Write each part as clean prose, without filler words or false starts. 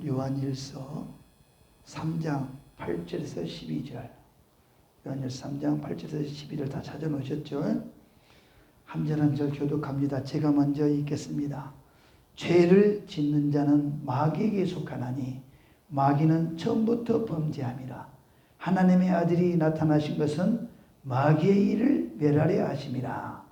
오늘 요한일서 3장 8절에서 12절, 요한일서 3장 8절에서 12절 다 찾아놓으셨죠? 한 절 한 절 교독합니다. 제가 먼저 읽겠습니다. 죄를 짓는 자는 마귀에게 속하나니 마귀는 처음부터 범죄함이라. 하나님의 아들이 나타나신 것은 마귀의 일을 멸하려 하심이라.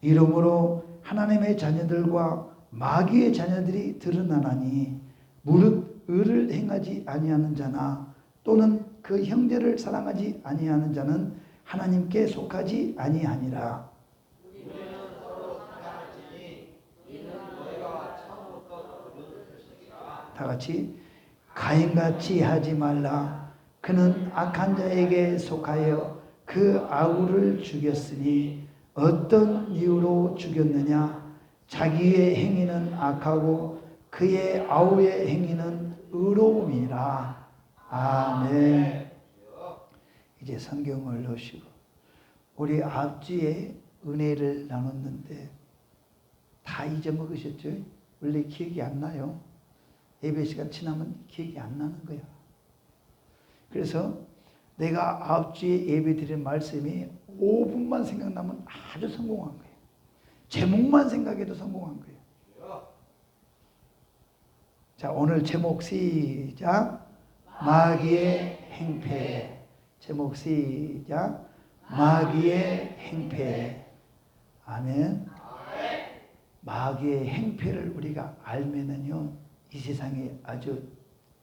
이러므로 하나님의 자녀들과 마귀의 자녀들이 드러나나니 무릇 의를 행하지 아니하는 자나 또는 그 형제를 사랑하지 아니하는 자는 하나님께 속하지 아니하니라. 다 같이 가인같이 하지 말라. 그는 악한 자에게 속하여 그 아우를 죽였으니 어떤 이유로 죽였느냐? 자기의 행위는 악하고 그의 아우의 행위는 의로움이라. 아멘. 이제 성경을 넣으시고 우리 앞주에 은혜를 나눴는데 다 잊어먹으셨죠? 원래 기억이 안 나요. 예배 시간 지나면 기억이 안 나는 거야. 그래서 내가 앞주에 예배 드린 말씀이 5분만 생각나면 아주 성공한 거예요. 제목만 생각해도 성공한 거예요. 자, 오늘 제목 시작. 마귀의 행패. 제목 시작. 마귀의 행패. 아멘. 마귀의 행패를 우리가 알면은요, 이 세상에 아주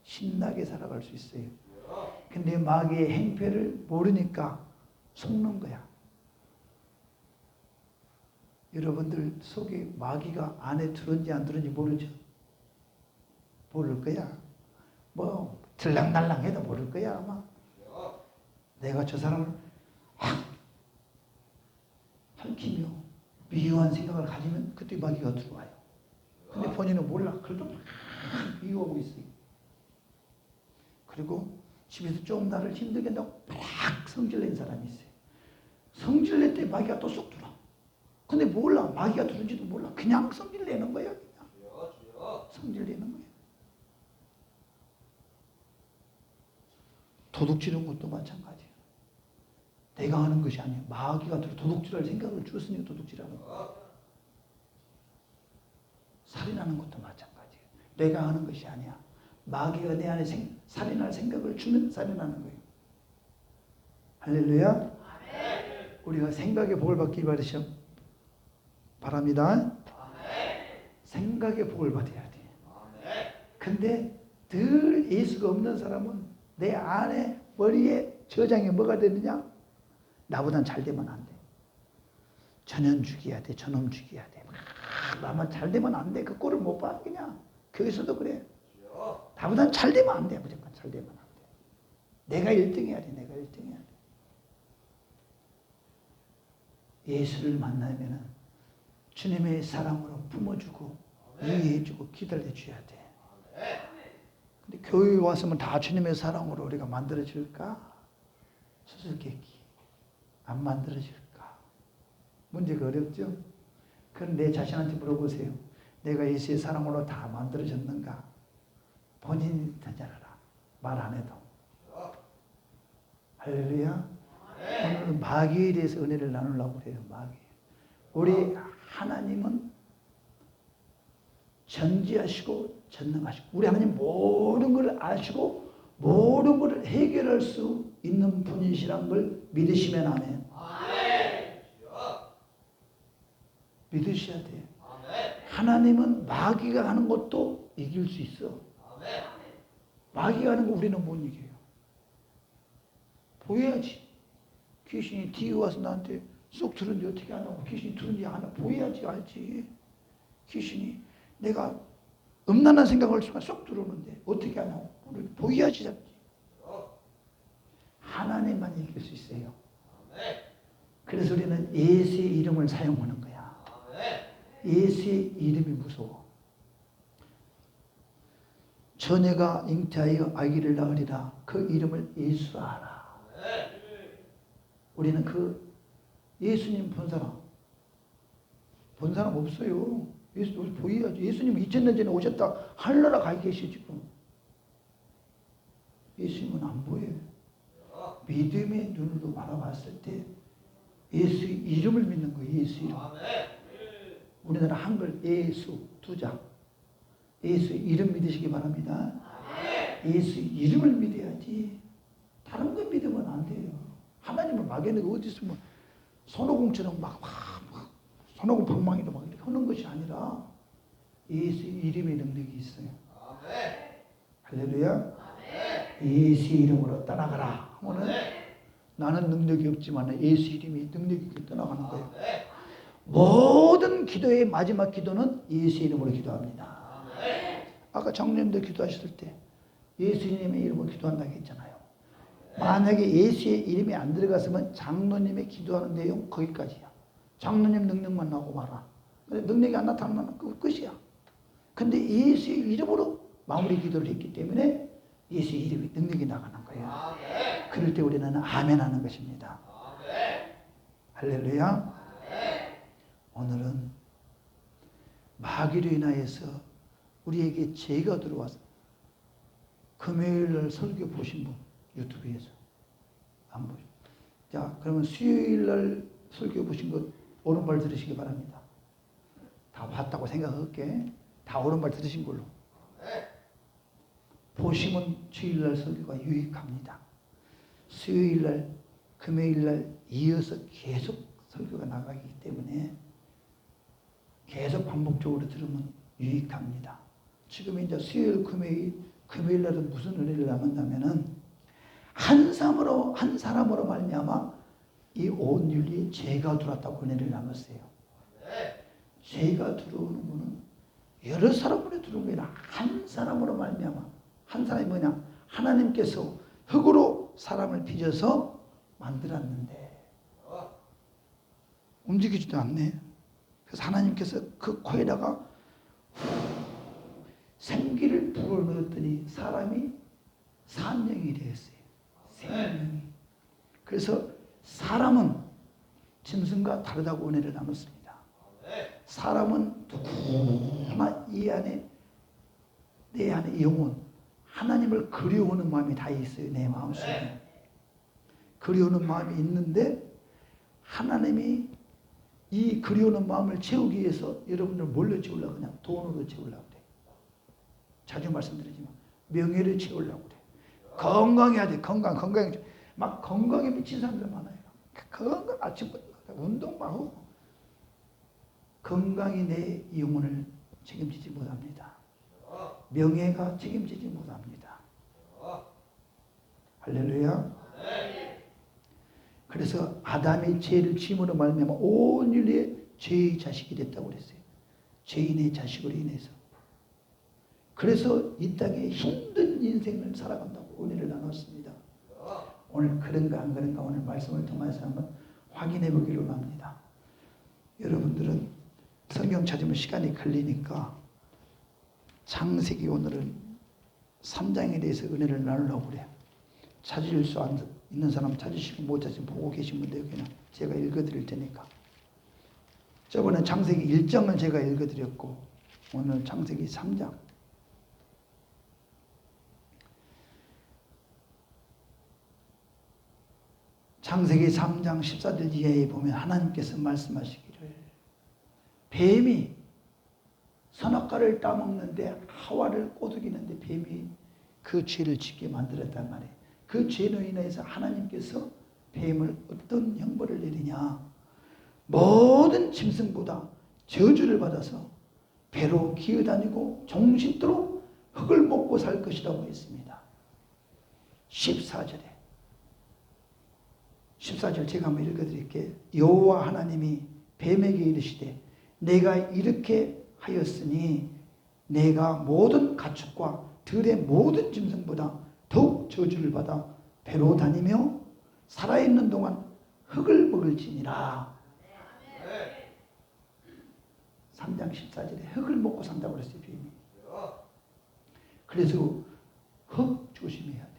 신나게 살아갈 수 있어요. 근데 마귀의 행패를 모르니까 속는 거야. 여러분들 속에 마귀가 안에 들었는지 안 들었는지 모르죠? 모를 거야. 뭐 들랑날랑 해도 모를 거야 아마. 내가 저 사람을 확 삼키며 미워한 생각을 가지면 그때 마귀가 들어와요. 근데 본인은 몰라. 그래도 막 미워하고 있어요. 그리고 집에서 좀 나를 힘들게 한다고 팍 성질낸 사람이 있어요. 성질낼 때 마귀가 또 쏙 들어. 근데 몰라. 마귀가 들은지도 몰라. 그냥 성질내는 거야. 그냥. 성질내는 거야. 도둑질하는 것도 마찬가지야. 내가 하는 것이 아니야. 마귀가 들어 도둑질할 생각을 주었으니까 도둑질하는 거야. 살인하는 것도 마찬가지야. 내가 하는 것이 아니야. 마귀가 내 안에 살인할 생각을 주면 살인하는 거예요. 할렐루야. 아멘. 우리가 생각의 복을 받기 바랍니다. 아멘. 생각의 복을 받아야 돼. 아멘. 근데 늘 예수가 없는 사람은 내 안에 머리에 저장이 뭐가 되느냐? 나보단 잘 되면 안 돼. 저년 죽여야 돼. 저놈 죽여야 돼. 나만 잘 되면 안 돼. 그 꼴을 못 봐. 그냥 교회에서도 그래. 나보단 잘 되면 안 돼. 무조건 잘 되면 안 돼. 내가 1등 해야 돼. 내가 1등 해야 돼. 예수를 만나면 주님의 사랑으로 품어주고 이해해주고 기다려줘야 돼. 근데 교회에 왔으면 다 주님의 사랑으로 우리가 만들어질까? 수수께끼. 안 만들어질까? 문제가 어렵죠? 그럼 내 자신한테 물어보세요. 내가 예수의 사랑으로 다 만들어졌는가? 본인이 되잖아라. 말 안 해도. 할렐루야. 오늘은 마귀에 대해서 은혜를 나누려고 그래요. 마귀. 우리 하나님은 전지하시고 전능하시고 우리 하나님 모든 걸 아시고 모든 걸 해결할 수 있는 분이시란 걸 믿으시면 아멘. 믿으셔야 돼. 하나님은 마귀가 하는 것도 이길 수 있어. 마귀가 하는 거 우리는 못 이겨요. 보여야지. 귀신이 뒤에 와서 나한테 쏙 들은지 어떻게 하냐고. 귀신이 들은지 안 하고 보여야지 알지. 귀신이 내가 음란한 생각을 순간 쏙 들어오는데 어떻게 하냐고. 보여야지 잡지. 하나님만 이길 수 있어요. 그래서 우리는 예수의 이름을 사용하는 거야. 예수의 이름이 무서워. 처녀가 잉태하여 아기를 낳으리라. 그 이름을 예수하라. 우리는 그 예수님 본 사람 없어요. 예수 보여야죠. 예수님 2000년 전에 오셨다 하늘나라 가 계시 지금. 예수님은 안 보여요. 믿음의 눈으로 바라봤을 때 예수의 이름을 믿는 거예요. 예수 이름. 우리나라 한글 예수 두 장. 예수의 이름 믿으시기 바랍니다. 예수의 이름을 믿어야지. 다른 거 믿으면 안 돼요. 하나님을 막연하게 어디 있으면 손오공처럼 막 손오공 방망이로 막 이렇게 하는 것이 아니라 예수의 이름의 능력이 있어요. 할렐루야. 예수의 이름으로 떠나가라 하면은 나는 능력이 없지만 예수 이름이 능력이 있게 떠나가는 거예요. 모든 기도의 마지막 기도는 예수 이름으로 기도합니다. 아까 장로님들 기도하셨을 때 예수님의 이름으로 기도한다고 했잖아요. 만약에 예수의 이름이 안 들어갔으면 장로님의 기도하는 내용 거기까지야. 장로님 능력만 나오고 말아. 근데 능력이 안 나타나면 그 끝이야. 근데 예수의 이름으로 마무리 기도를 했기 때문에 예수의 이름이 능력이 나가는 거예요. 그럴 때 우리는 아멘 하는 것입니다. 할렐루야. 오늘은 마귀로 인하여서 우리에게 죄가 들어와서 금요일날 설교 보신 분 유튜브에서 안 보죠. 자, 그러면 수요일날 설교 보신 것 오른발 들으시기 바랍니다. 다 봤다고 생각할게. 다 오른발 들으신 걸로. 보시면 주일날 설교가 유익합니다. 수요일날, 금요일날 이어서 계속 설교가 나가기 때문에 계속 반복적으로 들으면 유익합니다. 지금 이제 수요일, 금요일날은 무슨 은혜를 나눈다면은 한 사람으로 말미암아 이 온 인류에 죄가 들어왔다고 은혜를 나눴어요. 죄가 들어오는 거는 여러 사람으로 들어온 게 아니라 한 사람으로 말미암아. 한 사람이 뭐냐? 하나님께서 흙으로 사람을 빚어서 만들었는데 움직이지도 않네. 그래서 하나님께서 그 코에다가 생기를 불어넣었더니 사람이 산령이 되었어요. 생명이. 그래서 사람은 짐승과 다르다고 은혜를 나눴습니다. 사람은 누구나 이 안에 내 안에 영혼 하나님을 그리워하는 마음이 다 있어요. 내 마음속에 그리워하는 마음이 있는데 하나님이 이 그리워하는 마음을 채우기 위해서 여러분들 뭘로 채우려고 그냥 돈으로 채우려고 그래. 자주 말씀드리지만 명예를 채우려고 그래. 건강해야 돼. 건강해. 막 건강에 미친 사람들 많아요. 건강 아침부터 운동만 하고 건강이 내 영혼을 책임지지 못합니다. 명예가 책임지지 못합니다. 할렐루야. 그래서 아담이 죄를 지음으로 말미암아 온 인류의 죄의 자식이 됐다고 그랬어요. 죄인의 자식으로 인해서. 그래서 이 땅에 힘든 인생을 살아간다고 은혜를 나눴습니다. 오늘 그런가 안 그런가 오늘 말씀을 통해서 한번 확인해 보기로 합니다. 여러분들은 성경 찾으면 시간이 걸리니까 창세기 오늘은 3장에 대해서 은혜를 나누려고 그래요. 찾을 수 있는 사람 찾으시고 못 찾으시면 보고 계신 분들 그냥 제가 읽어드릴 테니까. 저번에 창세기 1장을 제가 읽어드렸고 오늘 창세기 3장. 창세기 3장 14절 이하에 보면 하나님께서 말씀하시기를 뱀이 선악과를 따먹는데 하와를 꼬드기는데 뱀이 그 죄를 짓게 만들었단 말이에요. 그 죄로 인해서 하나님께서 뱀을 어떤 형벌을 내리냐. 모든 짐승보다 저주를 받아서 배로 기어다니고 종신토록 흙을 먹고 살 것이라고 했습니다. 14절 제가 한번 읽어드릴게요. 여호와 하나님이 뱀에게 이르시되 내가 이렇게 하였으니 내가 모든 가축과 들의 모든 짐승보다 더욱 저주를 받아 배로 다니며 살아있는 동안 흙을 먹을지니라. 3장 14절에 흙을 먹고 산다고 그랬어요. 뱀이. 그래서 흙 조심해야 돼.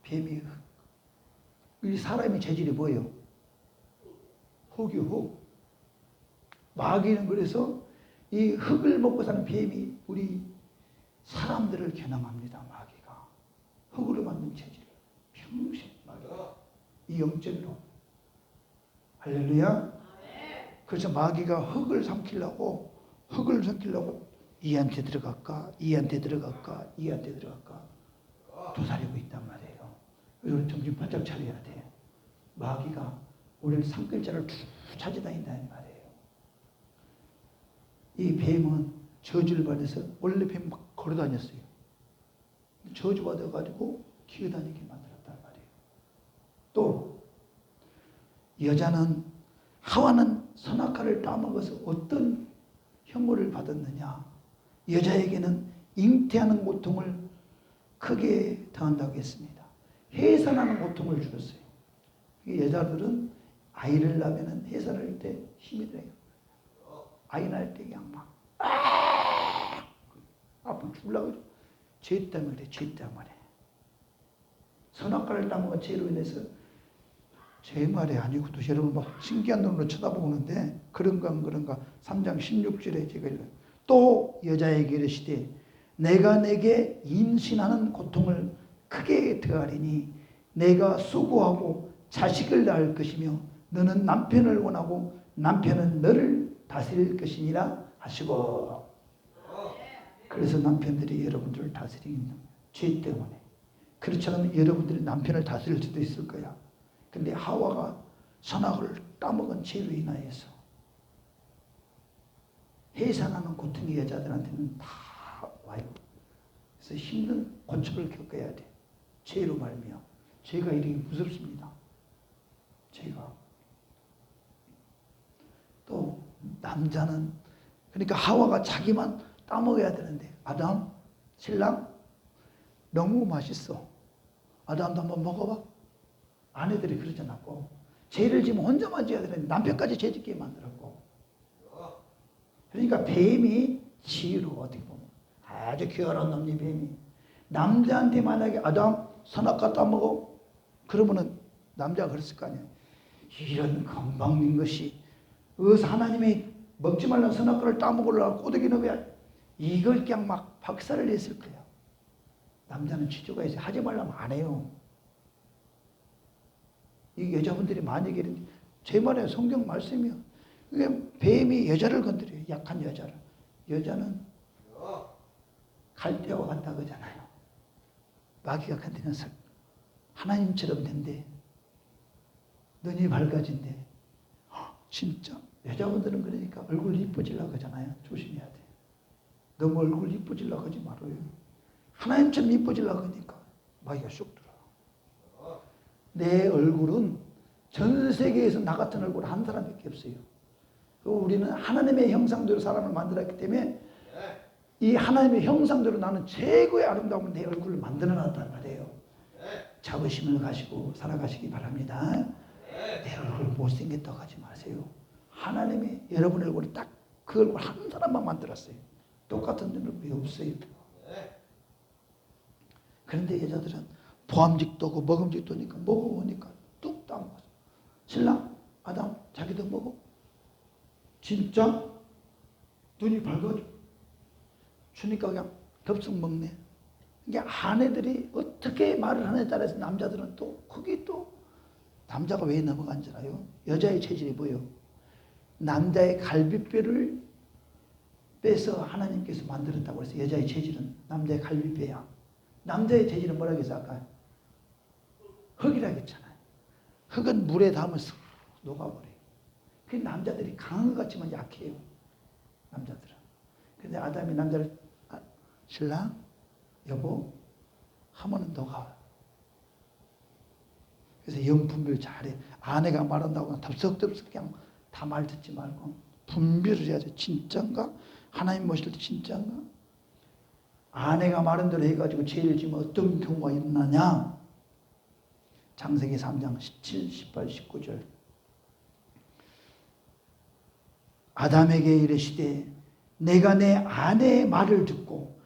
뱀이 흙. 이 사람의 재질이 뭐예요? 흙이요, 흙. 마귀는 그래서 이 흙을 먹고 사는 뱀이 우리 사람들을 겨냥합니다. 마귀가. 흙으로 만든 재질이에요. 평생 마귀가. 이 영적으로. 할렐루야. 그래서 마귀가 흙을 삼키려고 이한테 들어갈까 이한테 들어갈까 이한테 들어갈까 도사리고 있단 말이에요. 우리는 정신 바짝 차려야 돼. 마귀가 우리를 삼킬 자를 쭉 찾아다닌다는 말이에요. 이 뱀은 저주를 받아서 원래 뱀 막 걸어다녔어요. 저주 받아가지고 기어다니게 만들었단 말이에요. 또 여자는 하와는 선악과를 따먹어서 어떤 형벌을 받았느냐. 여자에게는 잉태하는 고통을 크게 당한다고 했습니다. 해산하는 고통을 주었어요. 여자들은 아이를 낳으면 해산할 때 힘이 들어요. 아이 낳을 때 그냥 막 아프면 죽으려고 그래. 죄 때문에 그래. 죄 때문에. 선악과를 따먹은 죄로 인해서 제 말이 아니고 또 여러분 막 신기한 눈으로 쳐다보는데 그런가 3장 16절에 제가 또 여자에게 이르시되 내가 내게 임신하는 고통을 크게 더하리니 내가 수고하고 자식을 낳을 것이며 너는 남편을 원하고 남편은 너를 다스릴 것이니라 하시고. 그래서 남편들이 여러분들을 다스리는 죄 때문에. 그렇지 않으면 여러분들이 남편을 다스릴 수도 있을 거야. 근데 하와가 선악을 따먹은 죄로 인하여서 해산하는 고통이 여자들한테는 다 와요. 그래서 힘든 고초를 겪어야 돼. 죄로 말미암아. 죄가 이렇게 무섭습니다. 죄가. 또 남자는 그러니까 하와가 자기만 따먹어야 되는데 아담 신랑 너무 맛있어. 아담도 한번 먹어봐. 아내들이 그러지 않았고 죄를 지면 혼자만 지어야 되는데 남편까지 죄 짓게 만들었고. 그러니까 뱀이 지혜로 어떻게 보면 아주 귀여운 놈이 뱀이 남자한테 만약에 아담 선악과 따먹어 그러면은 남자가 그랬을 거 아니에요. 이런 건방진 것이 어디서 하나님이 먹지 말라는 선악과를 따먹으려고 꼬드기 놈이야. 이걸 그냥 막 박살을 냈을 거야. 남자는 취조가 있어요. 하지 말라면 안 해요. 이 여자분들이 만약에 제 말에 성경 말씀이요. 이게 뱀이 여자를 건드려요. 약한 여자를. 여자는 갈대와 같다 그러잖아요. 마귀가 건드려서 하나님처럼 된대. 눈이 밝아진대. 진짜 여자분들은 그러니까 얼굴 이뻐지려고 하잖아요. 조심해야 돼. 너무 얼굴 이뻐지려고 하지 말아요. 하나님처럼 이뻐지려고 하니까 마귀가 쏙 들어. 내 얼굴은 전 세계에서 나 같은 얼굴 한 사람밖에 없어요. 우리는 하나님의 형상대로 사람을 만들었기 때문에 이 하나님의 형상대로 나는 최고의 아름다운 내 얼굴을 만들어놨단 말이에요. 자부심을 가지고 살아가시기 바랍니다. 내 얼굴 못생겼다고 하지 마세요. 하나님이 여러분 얼굴이 딱 그 얼굴 한 사람만 만들었어요. 똑같은 얼굴이 없어요. 그런데 여자들은 보암직도 하고 먹음직도 하니까 먹어보니까 뚝 따먹었어. 신랑 아담 자기도 먹어. 진짜 눈이 밝아져. 주니까 그냥 덥석 먹네. 이게 아내들이 어떻게 말을 하느냐에 따라서 남자들은 또 거기 또 남자가 왜 넘어간 줄 알아요? 여자의 체질이 뭐예요? 남자의 갈비뼈를 빼서 하나님께서 만들었다고 해서 여자의 체질은 남자의 갈비뼈야. 남자의 체질은 뭐라고 해서 아까 흙이라고 했잖아요. 흙은 물에 닿으면 녹아버려요. 그 남자들이 강한 것 같지만 약해요. 남자들은. 근데 아담이 남자를 신랑 여보 하면은 녹아. 그래서 영분별 잘해. 아내가 말한다고 덥석덥석 그냥 다 말 듣지 말고 분별을 해야 돼. 진짠가? 하나님 모실 때 진짠가? 아내가 말한 대로 해가지고 죄를 지면 어떤 경우가 일어나냐? 창세기 3장 17, 18, 19절. 아담에게 이르시되 내가 내 아내의 말을 듣고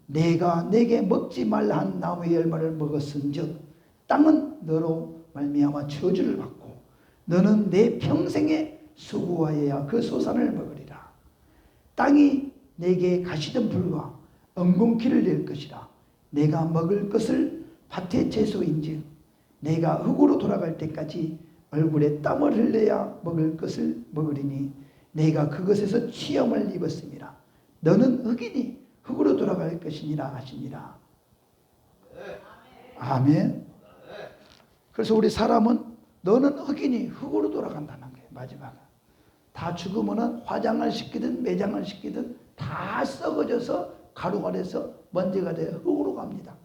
내가 내게 먹지 말라 한 나무의 열매를 먹었은즉 땅은 너로 말미암아 저주를 받고 너는 내 평생에 수고하여야 그 소산을 먹으리라. 땅이 내게 가시던 불과 엉겅퀴를 낼 것이라. 내가 먹을 것을 밭의 채소인즉 내가 흙으로 돌아갈 때까지 얼굴에 땀을 흘려야 먹을 것을 먹으리니 내가 그것에서 치염을 입었음이라. 너는 흙이니 흙으로 돌아갈 것이니라 하시니라. 아멘. 그래서 우리 사람은 너는 흙이니 흙으로 돌아간다는 거예요. 마지막에 다 죽으면은 화장을 시키든 매장을 시키든 다 썩어져서 가루가 돼서 먼지가 돼 흙으로 갑니다.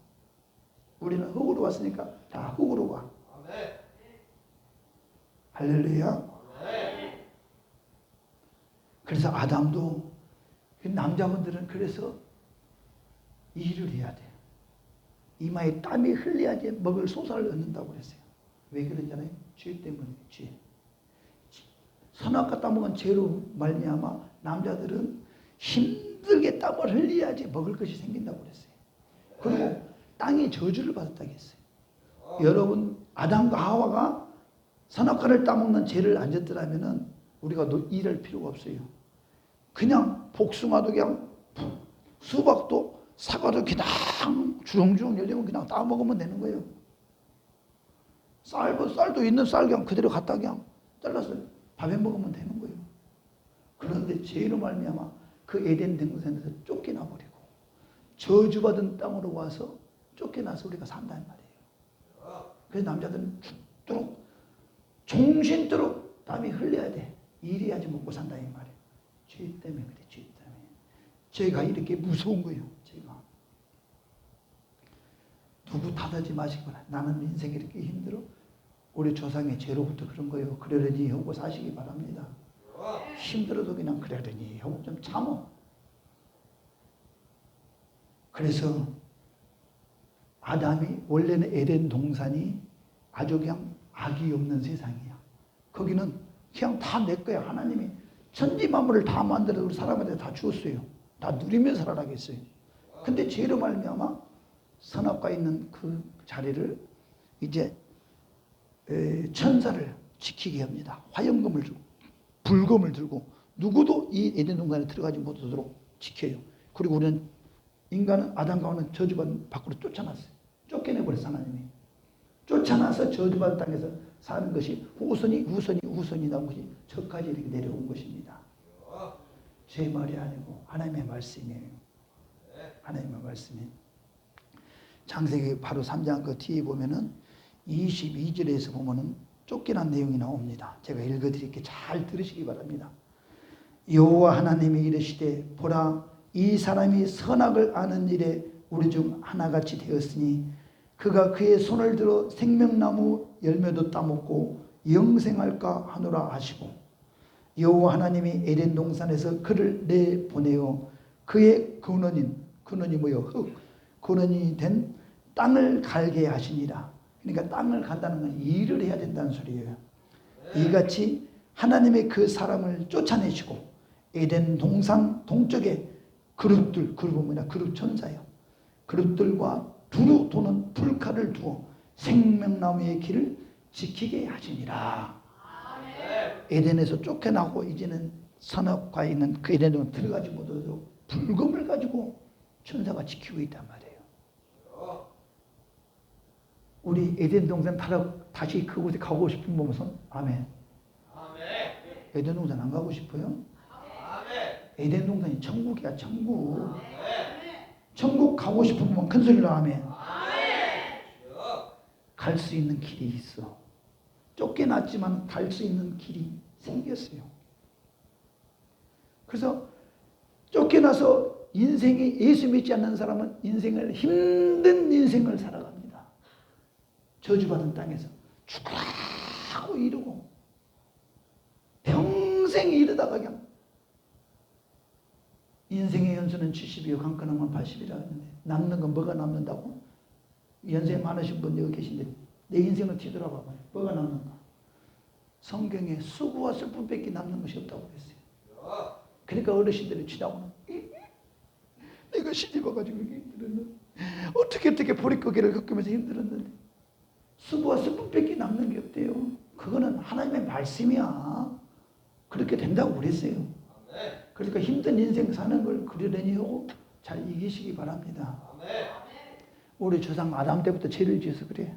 우리는 흙으로 왔으니까 다 흙으로 가. 할렐루야. 그래서 아담도 남자분들은 그래서 일을 해야 돼요. 이마에 땀이 흘려야지 먹을 소사를 얻는다고 그랬어요. 왜 그러잖아요? 죄 때문에. 죄. 선악과 따먹은 죄로 말미암아 남자들은 힘들게 땀을 흘려야지 먹을 것이 생긴다고 그랬어요. 그리고 땅에 저주를 받았다고 했어요. 여러분 아담과 하와가 선악과를 따먹는 죄를 안 졌더라면 우리가 일할 필요가 없어요. 그냥 복숭아도 그냥 수박도 사과도 그냥 주렁주렁 열리면 그냥 따먹으면 되는 거예요. 쌀도 있는 쌀 그냥 그대로 갖다 그냥 잘라서 밥에 먹으면 되는 거예요. 그런데 죄로 말미암아 그 에덴 동산에서 쫓겨나 버리고 저주받은 땅으로 와서 쫓겨나서 우리가 산다는 말이에요. 그래서 남자들은 죽도록 종신도록 땀이 흘려야 돼. 일해야지 먹고 산다 이 말이에요. 죄 때문에 그래. 죄 때문에. 죄가 이렇게 무서운 거예요. 죄가. 누구 탓하지 마시거나 나는 인생이 이렇게 힘들어. 우리 조상의 죄로부터 그런 거예요. 그러려니 하고 사시기 바랍니다. 힘들어도 그냥 그러려니 하고 좀 참어. 그래서 아담이 원래는 에덴 동산이 아주 그냥 악이 없는 세상이야. 거기는 그냥 다 내 거야. 하나님이 천지만물을 다 만들어서 우리 사람한테 다 주었어요. 다 누리며 살아라고 했어요. 근데 죄로 말미암아 선악과 있는 그 자리를 이제 천사를 지키게 합니다. 화염검을 들고 불검을 들고 누구도 이 에덴 동산에 들어가지 못하도록 지켜요. 그리고 우리는 인간은 아담과 하와는 저주받은 밖으로 쫓아났어요. 쫓겨내버렸어 하나님이. 쫓아나서 저주받은 땅에서 사는 것이 후손이 나온 것이 저까지 이렇게 내려온 것입니다. 제 말이 아니고 하나님의 말씀이에요. 하나님의 말씀이. 창세기 바로 3장 그 뒤에 보면은 22절에서 보면은 쫓겨난 내용이 나옵니다. 제가 읽어드릴게요. 잘 들으시기 바랍니다. 여호와 하나님이 이르시되 보라 이 사람이 선악을 아는 일에 우리 중 하나같이 되었으니 그가 그의 손을 들어 생명나무 열매도 따먹고 영생할까 하노라 하시고 여호와 하나님이 에덴 동산에서 그를 내보내어 그의 근원이 뭐요? 흙 근원이 된 땅을 갈게 하시니라. 그러니까 땅을 간다는 건 일을 해야 된다는 소리예요. 이같이 하나님의 그 사람을 쫓아내시고 에덴 동산 동쪽에 그룹들, 그룹은 뭐냐? 그룹 천사요. 그룹들과 두루 도는 불칼을 두어 생명나무의 길을 지키게 하시니라. 에덴에서 쫓겨나고 이제는 선악과 있는 그 에덴으로 들어가지 못하도록 불검을 가지고 천사가 지키고 있단 말이에요. 우리 에덴 동산 다시 그곳에 가고 싶은 몸은 손? 아멘. 에덴 동산 안 가고 싶어요? 에덴 동산이 천국이야, 천국. 천국 가고 싶으면 큰 소리로 아멘. 갈 수 있는 길이 있어. 쫓겨났지만 갈 수 있는 길이 생겼어요. 그래서 쫓겨나서 인생이 예수 믿지 않는 사람은 인생을 힘든 인생을 살아갑니다. 저주받은 땅에서 죽으라고 이러고 평생 이러다가 그냥 인생의 연수는 70이요 강건한 건 80이라 했는데 남는 건 뭐가 남는다고? 연세 많으신 분 여기 계신데 내 인생을 뒤돌아봐봐요. 뭐가 남는가? 성경에 수고와 슬픔밖에 남는 것이 없다고 그랬어요. 그러니까 어르신들이 치다고는 내가 시집와가지고 힘들었는데 어떻게 보릿고개를 겪으면서 힘들었는데 수부와 스푼밖에 남는 게 없대요. 그거는 하나님의 말씀이야. 그렇게 된다고 그랬어요. 그러니까 힘든 인생 사는 걸 그러려니 하고 잘 이기시기 바랍니다. 우리 조상 아담 때부터 죄를 지어서 그래.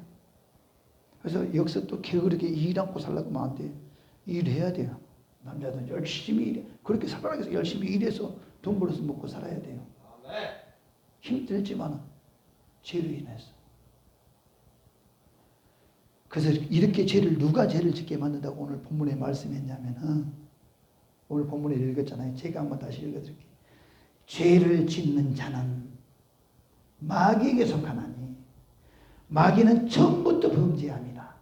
그래서 여기서 또 게으르게 일 않고 살라고 하면 안 돼. 일해야 돼요. 남자들은 열심히 일해. 그렇게 살아가기 위해서 열심히 일해서 돈 벌어서 먹고 살아야 돼요. 힘들지만 죄로 인해서. 그래서 이렇게 누가 죄를 짓게 만든다고 오늘 본문에 말씀했냐면은, 오늘 본문에 읽었잖아요. 제가 한번 다시 읽어드릴게요. 죄를 짓는 자는 마귀에게 속하나니 마귀는 처음부터 범죄함이라.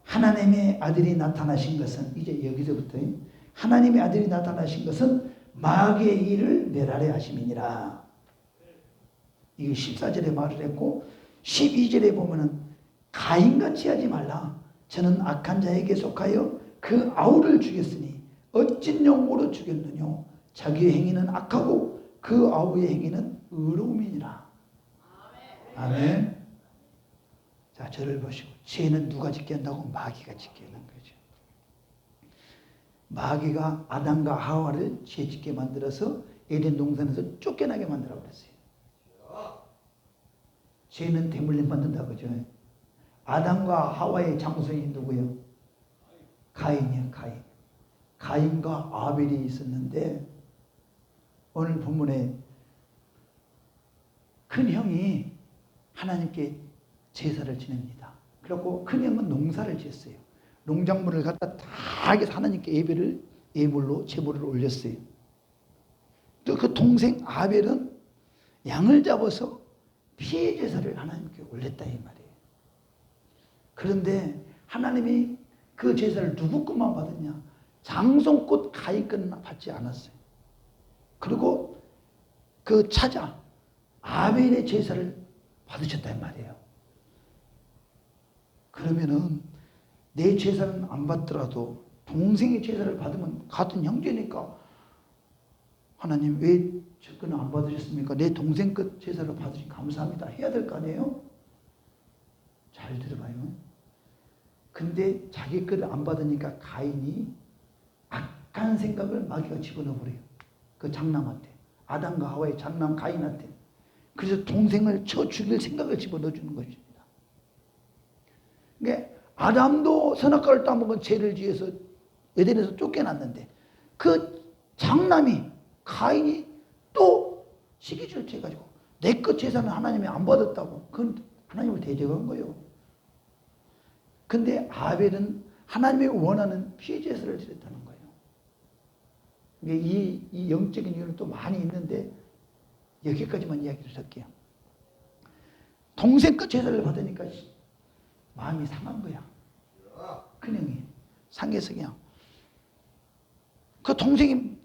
하나님의 아들이 나타나신 것은, 이제 여기서부터 하나님의 아들이 나타나신 것은 마귀의 일을 멸하려 하심이니라. 이게 14절에 말을 했고 12절에 보면은 가인같이 하지 말라. 저는 악한 자에게 속하여 그 아우를 죽였으니 어찐 용으로 죽였느뇨. 자기의 행위는 악하고 그 아우의 행위는 의로움이니라. 아멘. 자, 저를 보시고, 죄는 누가 짓게 한다고? 마귀가 짓게 하는 거죠. 마귀가 아담과 하와를 죄 짓게 만들어서 에덴 동산에서 쫓겨나게 만들어 버렸어요. 죄는 대물림 만든다 그죠? 아담과 하와의 장손이 누구예요? 가인이에요. 가인과 아벨이 있었는데, 오늘 본문에 큰 형이 하나님께 제사를 지냅니다. 그리고 큰 형은 농사를 지었어요. 농작물을 갖다 다 해서 하나님께 예물로 제물을 올렸어요. 또 그 동생 아벨은 양을 잡아서 피해 제사를 하나님께 올렸다 이 말이에요. 그런데 하나님이 그 제사를 누구 것만 받았냐? 장손꽃 가인 것은 받지 않았어요. 그리고 그 차자 아벨의 제사를 받으셨다 이 말이에요. 그러면은 내 제사는 안 받더라도 동생의 제사를 받으면 같은 형제니까 하나님 왜 저 거는 안 받으셨습니까? 내 동생 것 제사를 받으시니 감사합니다 해야 될 거 아니에요? 잘 들어봐요. 근데 자기 것을 안 받으니까 가인이 악한 생각을 마귀가 집어넣어버려요. 그 장남한테, 아담과 하와의 장남 가인한테. 그래서 동생을 쳐 죽일 생각을 집어넣어주는 것입니다. 그러니까 아담도 선악과를 따먹은 죄를 지어서 에덴에서 쫓겨났는데 그 장남이 가인이 또 시기질을 해가지고 내 것 제사는 하나님이 안 받았다고 그건 하나님을 대적한 거예요. 근데 아벨은 하나님이 원하는 피해 제사를 드렸다는 거예요. 이 영적인 이유는 또 많이 있는데 여기까지만 이야기를 할게요. 동생 것 제사를 받으니까 마음이 상한 거야. 큰형이 상해서 그냥 그 동생이,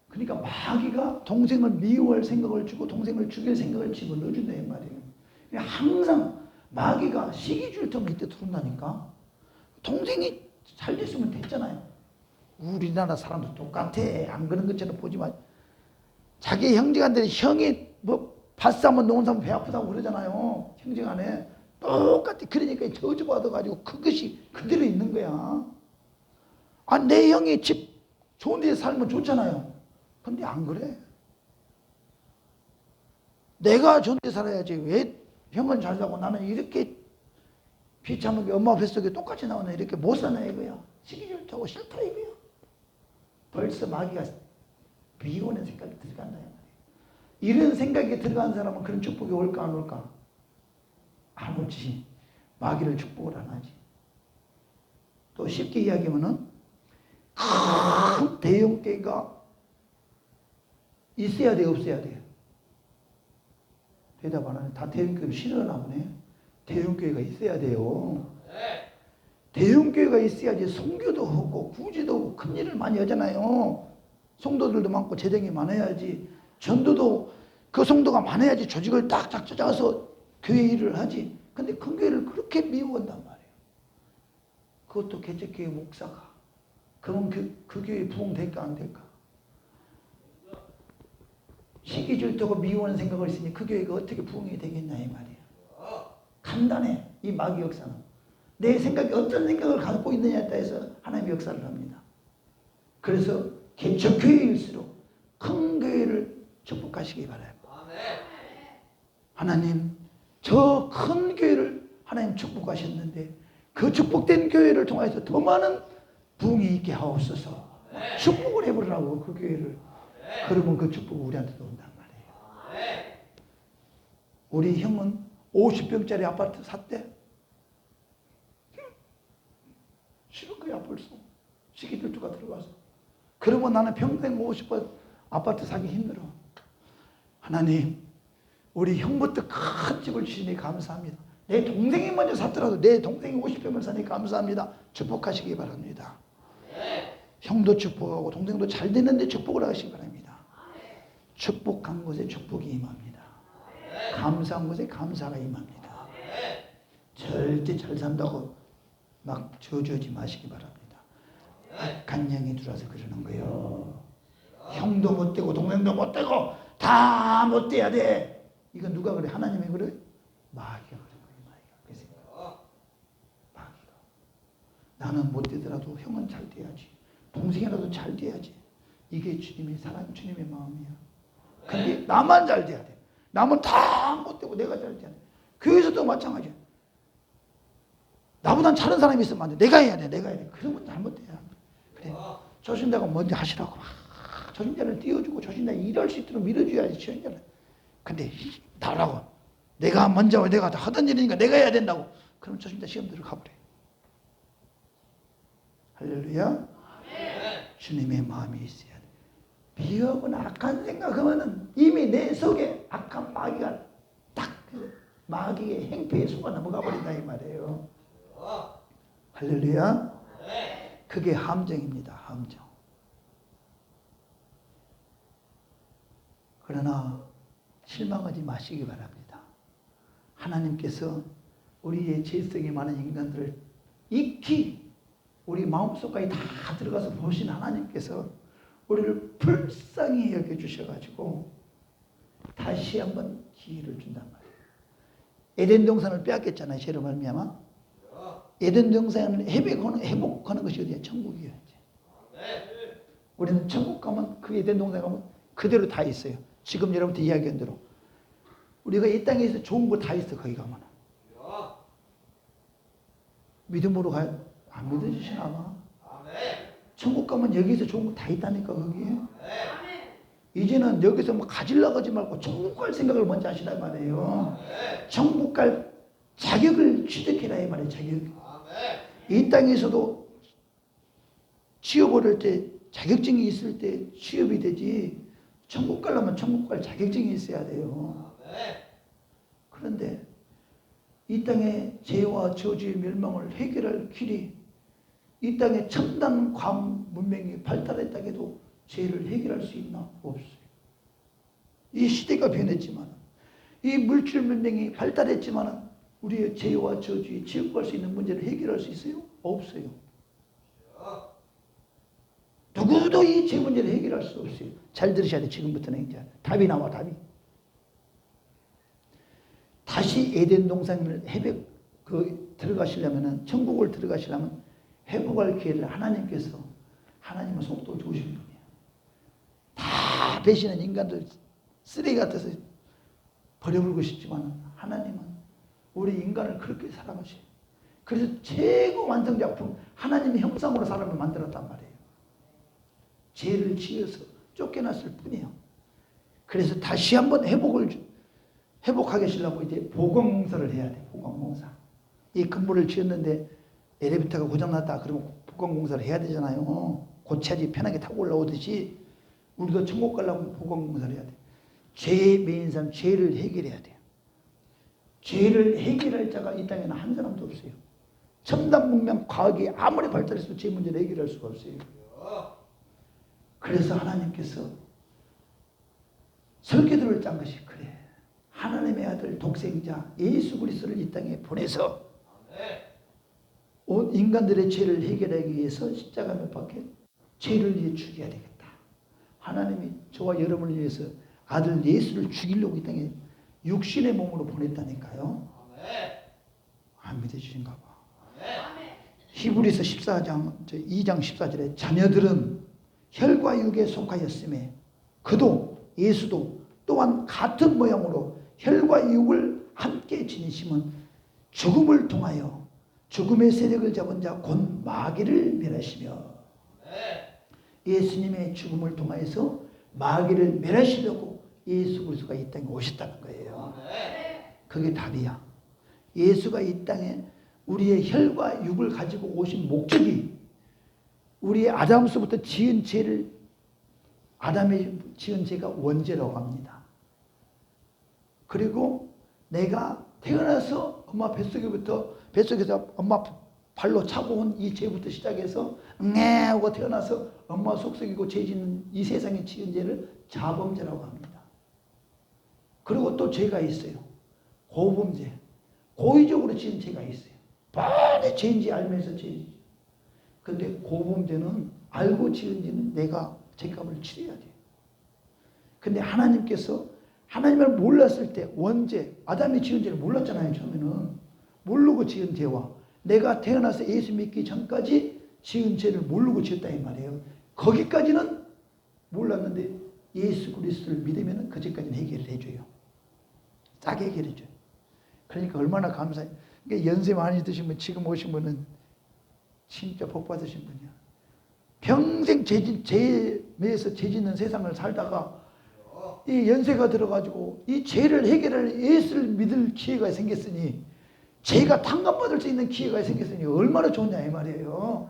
그러니까 마귀가 동생을 미워할 생각을 주고 동생을 죽일 생각을 집어넣어준다 이 말이에요. 항상 마귀가 시기 줄 틈을 이때 들어온다니까. 동생이 잘 됐으면 됐잖아요. 우리나라 사람도 똑같아. 안 그런 것처럼 보지만 자기 형제간들이 형이 뭐 밭사면 농은 사면 배 아프다고 그러잖아요. 형제간에 똑같아. 그러니까 저주받아가지고 그것이 그대로 있는 거야. 아, 내 형이 집 좋은 데서 살면 좋잖아요. 근데 안 그래. 내가 좋은 데 살아야지. 왜 형은 잘 사고 나는 이렇게 비참하게 엄마 뱃속에 똑같이 나오네. 이렇게 못 사나 이거야. 시기 좋다고 싫다 이거야. 벌써 마귀가 미워하는 생각이 들어간다. 이런 생각이 들어간 사람은 그런 축복이 올까 안 올까? 안 오지. 마귀를 축복을 안 하지. 또 쉽게 이야기하면은 큰 대형교회가 있어야 돼 없어야 돼? 대답 안 하네. 다 대형교회를 싫어하나 보네. 대형교회가 있어야 돼요. 대형교회가 있어야지 성교도 하고 구제도 하고 큰 일을 많이 하잖아요. 성도들도 많고 재정이 많아야지. 전도도 그 성도가 많아야지 조직을 딱딱 짜서 교회 일을 하지. 근데 큰 교회를 그렇게 미워한단 말이에요. 그것도 개척교회 목사가. 그럼 그 교회 부흥 될까 안 될까? 시기 질투고 미워하는 생각을 있으니 그 교회가 어떻게 부흥이 되겠냐 이 말이에요. 간단해. 이 마귀 역사는 내 생각이 어떤 생각을 갖고 있느냐에 따라서 하나님의 역사를 합니다. 그래서 개척교회일수록 큰 교회를 축복하시기 바랍니다. 하나님 저 큰 교회를 하나님 축복하셨는데 그 축복된 교회를 통해서 더 많은 부흥이 있게 하옵소서. 축복을 해보라고 그 교회를. 그러면 그 축복이 우리한테도 온단 말이에요. 우리 형은 50평짜리 아파트 샀대. 싫은 거야 벌써. 시기질투가 들어가서. 그러면 나는 평생 50번 아파트 사기 힘들어. 하나님 우리 형부터 큰 집을 주시니 감사합니다. 내 동생이 먼저 샀더라도 내 동생이 50평을 사니 감사합니다. 축복하시기 바랍니다. 형도 축복하고 동생도 잘 되는데 축복을 하시기 바랍니다. 축복한 곳에 축복이 임합니다. 감사한 곳에 감사가 임합니다. 절대 잘 산다고 막 저주하지 마시기 바랍니다. 악한 영이 들어와서 그러는 거예요. 형도 못 되고 동생도 못 되고 다 못 돼야 돼. 이건 누가 그래? 하나님이 그래? 마귀가 그런 거예요. 마귀가. 나는 못 되더라도 형은 잘 돼야지. 동생이라도 잘 돼야지. 이게 주님의 사랑, 주님의 마음이야. 근데 나만 잘 돼야 돼. 남은 다 못 되고 내가 잘 돼야 돼. 교회에서도 마찬가지야. 나보단 잘하는 사람이 있으면 안 돼. 내가 해야 돼. 내가 해야 돼. 그러면 잘못돼야 돼. 그래. 조신자가 먼저 하시라고 막 조신자를 띄워주고 조신자 일할 수 있도록 밀어줘야지. 조신자를. 근데 나라고 내가 먼저 내가 하던 일이니까 내가 해야 된다고. 그럼 조신자 시험 들어가버려. 할렐루야. 주님의 마음이 있어야 돼. 비겁은 악한 생각하면은 이미 내 속에 악한 마귀가 딱 마귀의 행패에 속아 넘어가 버린다 이 말이에요. 할렐루야. 그게 함정입니다. 함정. 그러나 실망하지 마시기 바랍니다. 하나님께서 우리의 죄성이 많은 인간들을 익히 우리 마음속까지 다 들어가서 보신 하나님께서 우리를 불쌍히 여겨주셔가지고 다시 한번 기회를 준단 말이에요. 에덴 동산을 빼앗겼잖아요. 죄로 말미암아. 에덴 동산을 회복하는 것이 어디야? 천국이에요. 우리는 천국 가면 그 에덴 동산 가면 그대로 다 있어요. 지금 여러분들 이야기한 대로 우리가 이 땅에서 좋은 거 다 있어. 거기 가면 믿음으로 가요? 안 믿어주시나 봐. 천국 가면 여기서 좋은 거 다 있다니까 거기에. 이제는 여기서 뭐 가지려고 하지 말고 천국 갈 생각을 먼저 하시란 말이에요. 천국 갈 자격을 취득해라 이 말이에요. 자격. 이 땅에서도 취업을 할 때 자격증이 있을 때 취업이 되지. 천국 가려면 천국 갈 자격증이 있어야 돼요. 그런데 이 땅의 죄와 저주의 멸망을 해결할 길이 이 땅에 첨단 과학 문명이 발달했다 해도 죄를 해결할 수 있나? 없어요. 이 시대가 변했지만 이 물질 문명이 발달했지만 우리의 죄와 저주의 지옥갈 수 있는 문제를 해결할 수 있어요? 없어요. 누구도 이 죄 문제를 해결할 수 없어요. 잘 들으셔야 돼. 지금부터는 이제 답이 나와. 답이. 다시 에덴 동산을 들어가시려면은 천국을 들어가시려면 회복할 기회를 하나님은 속도 좋으신 분이에요. 다 배신한 인간들 쓰레기 같아서 버려버리고 싶지만 하나님은 우리 인간을 그렇게 사랑하셔요. 그래서 최고 완성작품 하나님의 형상으로 사람을 만들었단 말이에요. 죄를 지어서 쫓겨났을 뿐이에요. 그래서 다시 한번 회복하게 하시려고 이제 보건공사를 해야 돼. 보건공사. 이 건물을 지었는데 엘리베이터가 고장났다 그러면 보건공사를 해야 되잖아요. 고쳐야지 편하게 타고 올라오듯이 우리도 천국 가려면 보건공사를 해야 돼. 죄에 매인 사람 죄를 해결해야 돼요. 죄를 해결할 자가 이 땅에는 한 사람도 없어요. 첨단 문명 과학이 아무리 발달해도 죄 문제를 해결할 수가 없어요. 그래서 하나님께서 설계도를 짠 것이 그래. 하나님의 아들 독생자 예수 그리스도를 이 땅에 보내서 온 인간들의 죄를 해결하기 위해서 십자가 못 박혀 죄를 위해 죽여야 되겠다. 하나님이 저와 여러분을 위해서 아들 예수를 죽이려고 이 땅에 육신의 몸으로 보냈다니까요. 안 믿어주신가 봐. 히브리서 2장 14절에 자녀들은 혈과 육에 속하였음에 그도 예수도 또한 같은 모양으로 혈과 육을 함께 지니심은 죽음을 통하여 죽음의 세력을 잡은 자 곧 마귀를 멸하시며 예수님의 죽음을 통하여서 마귀를 멸하시려고 예수 그리스도가 이 땅에 오셨다는 거예요. 그게 답이야. 예수가 이 땅에 우리의 혈과 육을 가지고 오신 목적이 우리의 아담서부터 지은 죄를 아담의 지은 죄가 원죄라고 합니다. 그리고 내가 태어나서 엄마 뱃속에서 엄마 발로 차고 온 이 죄부터 시작해서 하고 태어나서 엄마 속썩이고 죄 짓는 이 세상에 지은 죄를 자범죄라고 합니다. 그리고 또 죄가 있어요. 고범죄. 고의적으로 지은 죄가 있어요. 뻔히 죄인지 알면서 죄지. 근데 고범죄는 알고 지은 죄는 내가 죄값을 치러야 돼요. 근데 하나님께서 하나님을 몰랐을 때 원죄, 아담이 지은 죄를 몰랐잖아요. 처음에는. 모르고 지은 죄와 내가 태어나서 예수 믿기 전까지 지은 죄를 모르고 지었다 이 말이에요. 거기까지는 몰랐는데 예수 그리스도를 믿으면 그 죄까지는 해결을 해줘요. 딱 해결해줘요. 그러니까 얼마나 감사해요. 그러니까 연세 많이 드시면 지금 오신 분은 진짜 복 받으신 분이야. 평생 죄에서 죄 짓는 세상을 살다가 이 연세가 들어가지고 이 죄를 해결할 예수를 믿을 기회가 생겼으니 죄가 탕감받을 수 있는 기회가 생겼으니 얼마나 좋냐 이 말이에요.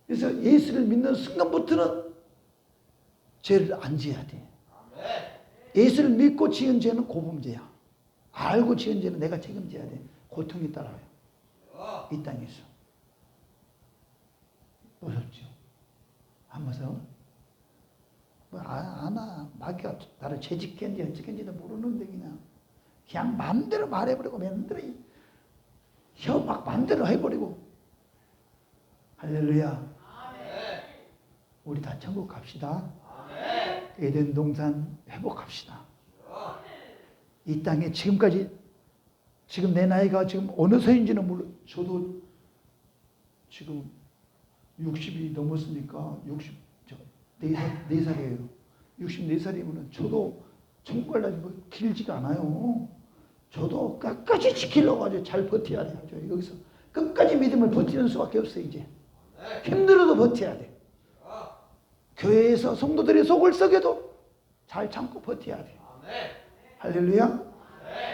그래서 예수를 믿는 순간부터는 죄를 안 지어야 돼. 예수를 믿고 지은 죄는 고범죄야. 알고 지은 죄는 내가 책임져야 돼. 고통이 따라와요. 이 땅에서. 무섭죠. 하면서 마귀가 나를 죄짓겠는지 어찌겠는지도 모르는데 그냥 마음대로 말해버리고 마음대로 혀 막 마음대로 해버리고. 할렐루야. 우리 다 천국 갑시다. 에덴 동산 회복합시다. 이 땅에 지금까지 지금 내 나이가 지금 어느 세인지는 몰라. 저도 지금 60이 넘었으니까 64살이에요. 64살이면 저도 천국 갈 날이 뭐 길지가 않아요. 저도 끝까지 지키려고 아주 잘 버텨야 돼요. 여기서 끝까지 믿음을 버티는 수밖에 없어요. 이제 힘들어도 버텨야 돼. 교회에서 성도들이 속을 썩여도 잘 참고 버텨야 돼요. 할렐루야.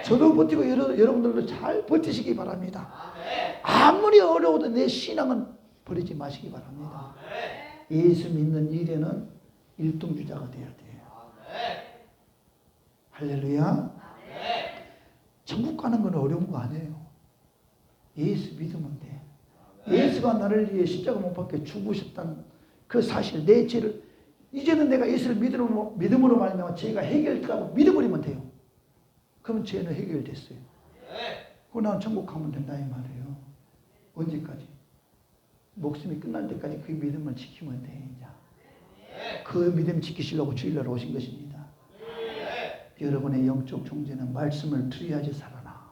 저도 버티고 여러분들도 잘 버티시기 바랍니다. 아무리 어려워도 내 신앙은 버리지 마시기 바랍니다. 예수 믿는 일에는 일동주자가 돼야 돼요. 할렐루야. 천국 가는 건 어려운 거 아니에요. 예수 믿으면 돼. 예수가 나를 위해 십자가 못 박혀 죽으셨다는 그 사실, 내 죄를 이제는 내가 예수를 믿음으로 말하면 죄가 해결되라고 믿어버리면 돼요. 그러면 죄는 해결됐어요. 그럼 나는 천국 가면 된다 이 말이에요. 언제까지? 목숨이 끝날 때까지 그 믿음을 지키면 돼. 이제. 그 믿음 지키시려고 주일날 오신 것입니다. 여러분의 영적 존재는 말씀을 들여야지 살아나.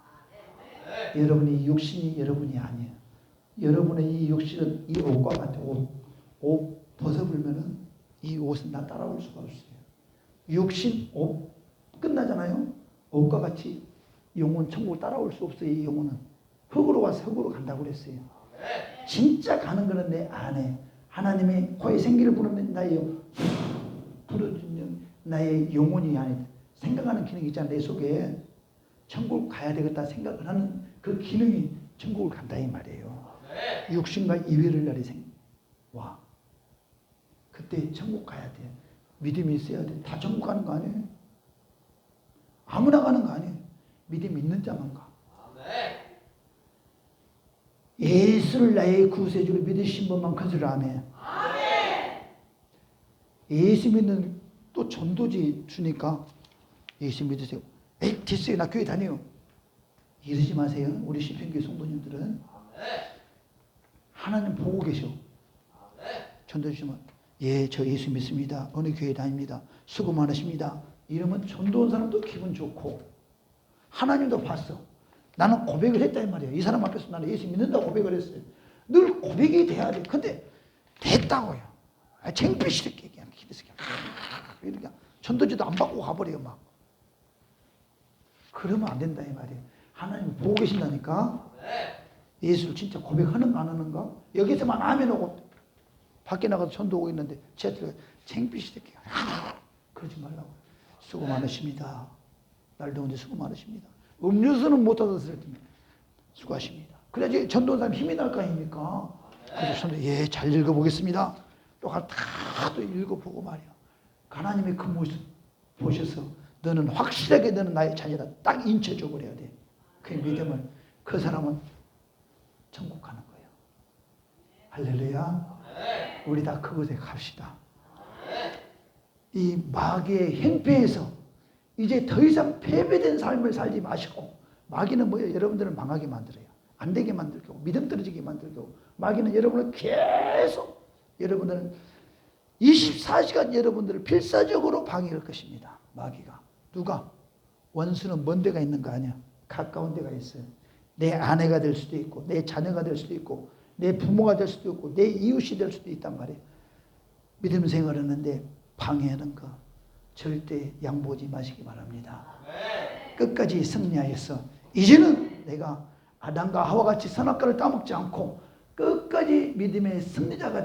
여러분이 육신이 여러분이 아니에요. 여러분의 이 육신은 이 옷과 같은 옷 벗어버리면은 이 옷은 다 따라올 수가 없어요. 육신, 옷 끝나잖아요. 옷과 같이 영혼 천국 따라올 수 없어요. 이 영혼은 흙으로 와서 흙으로 간다고 그랬어요. 진짜 가는 거는 내 안에 하나님의 거의 생기를 부르는 나의 영혼이 아니 생각하는 기능이 있잖아. 내 속에 천국 가야 되겠다 생각을 하는 그 기능이 천국을 간다 이 말이에요. 육신과 이별의 날이 와. 그때 천국 가야 돼. 믿음이 있어야 돼. 다 천국 가는 거 아니에요. 아무나 가는 거 아니에요. 믿음 있는 자만 가. 예수를 나의 구세주로 믿으신 분만 그들을 아멘. 예수 믿는 또 전도지 주니까 예수 믿으세요. 에이 됐어요. 나 교회 다녀요. 이러지 마세요. 우리 시편교회 성도님들은 하나님 보고 계셔. 전도 주시면 예, 저 예수 믿습니다. 어느 교회 다닙니다. 수고 많으십니다. 이러면 전도원 사람도 기분 좋고 하나님도 봤어. 나는 고백을 했다 이 말이야. 이 사람 앞에서 나는 예수 믿는다고 고백을 했어요. 늘 고백이 돼야 돼. 근데 됐다고요. 창피스럽게 그냥 이렇게 전도지도 안 받고 가버려요 막. 그러면 안 된다 이 말이에요. 하나님 보고 계신다니까. 예수를 진짜 고백하는가 안 하는가? 여기서만 아멘 하고 밖에 나가서 전도 오고 있는데 제가 창피스럽게 그러지 말라고. 수고 많으십니다. 날 더운데 수고 많으십니다. 음료수는 못 얻었을 텐데 수고하십니다. 그래야지 전도한 사람 힘이 날 거 아닙니까? 그래서 전도 잘 읽어보겠습니다. 또 다 읽어보고 말이야. 하나님의 그 모습 보셔서 너는 확실하게 너는 나의 자녀다 딱 인쳐줘 버려야 돼. 그 믿음을. 그 사람은 천국 가는 거예요. 할렐루야. 우리 다 그곳에 갑시다. 이 마귀의 행패에서 이제 더 이상 패배된 삶을 살지 마시고. 마귀는 뭐예요? 여러분들을 망하게 만들어요. 안 되게 만들고 믿음 떨어지게 만들고. 마귀는 여러분을 계속 여러분들은 24시간 여러분들을 필사적으로 방해할 것입니다. 마귀가. 누가? 원수는 먼 데가 있는 거 아니야. 가까운 데가 있어요. 내 아내가 될 수도 있고 내 자녀가 될 수도 있고 내 부모가 될 수도 있고 내 이웃이 될 수도 있단 말이에요. 믿음 생활하는데 방해하는 거 절대 양보하지 마시기 바랍니다. 끝까지 승리하여서 이제는 내가 아담과 하와같이 선악과를 따먹지 않고 끝까지 믿음의 승리자가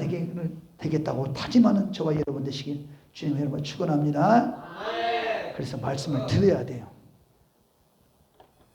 되겠다고 다짐하는 저와 여러분 되시길 주님 여러분 축원합니다. 그래서 말씀을 들어야 돼요.